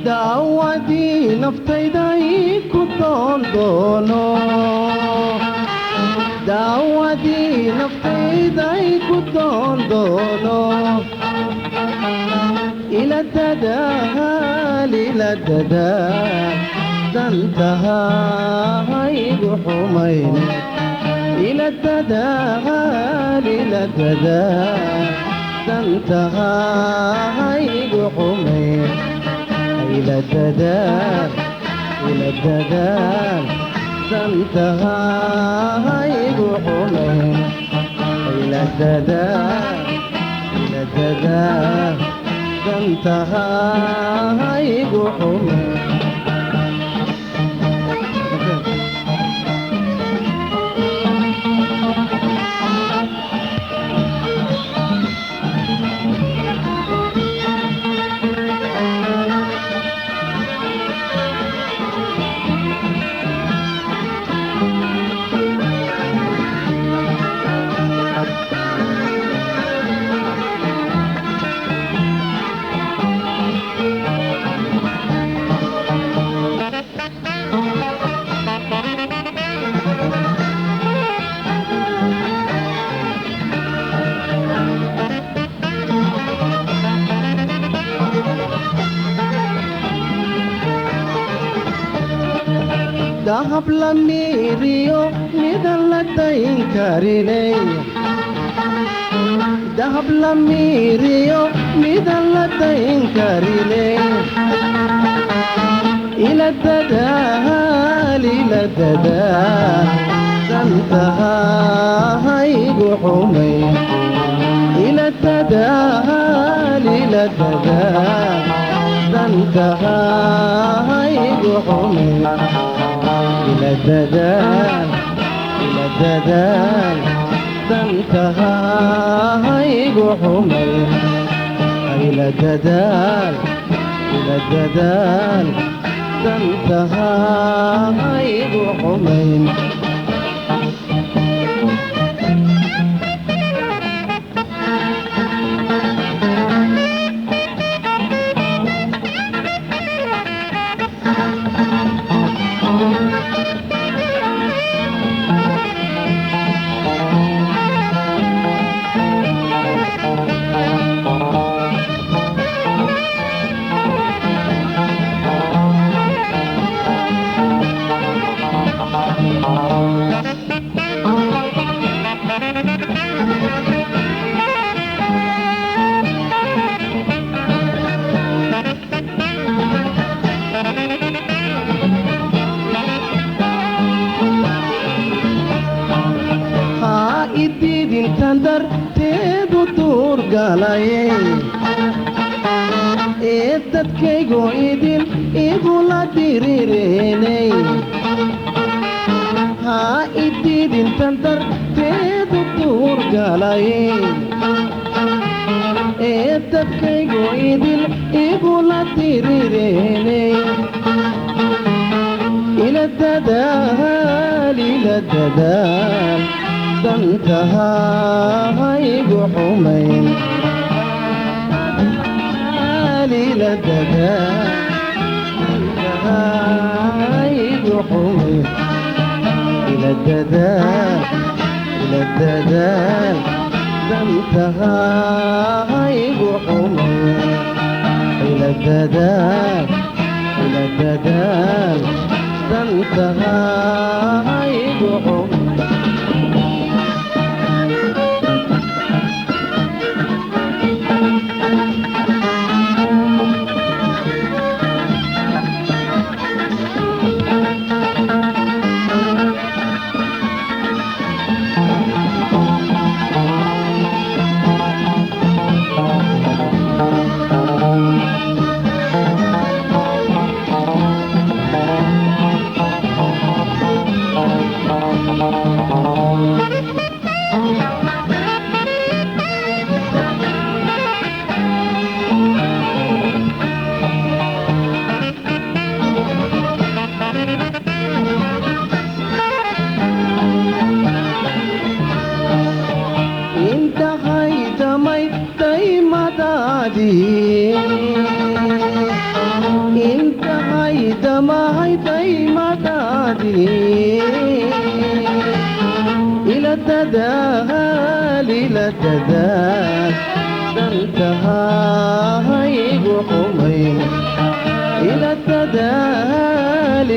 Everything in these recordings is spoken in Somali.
daawadii naftayday ku doondoono daawadii naftayday ku doondoono ila dadaal dantahaygu xumayn ila dadaal dantahaygu xumayn ila dadaal dantahaygu xumayn ila dadaal dantahaygu xumayn dahab la miiriyo midan la dayn karinay dahab la miiriyo midan la dayn karinay ila dadaal dantahaygu xumayn ila dadaal dantahaygu xumayn ila dadaal dantahaygu xumayn ila dadaal dantahaygu xumayn ididintan darteedu duur galaye ee dadkaygu idin igula diriirenay haa ididintan darteedu duur galaye ee dadkaygu idin igula diriirenay ila dadaal dantahaygu xumayn ila dantahaygu xumayn ila dadaal dantahaygu xumayn ila dadaal dantahaygu xumayn in dadaal ila dadaal dantahaygu xumayn ila dadaal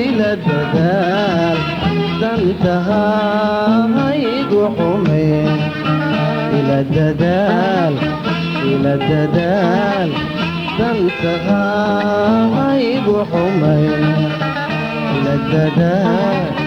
dantahaygu xumayn ila dadaal dantahaygu xumayn ila dadaal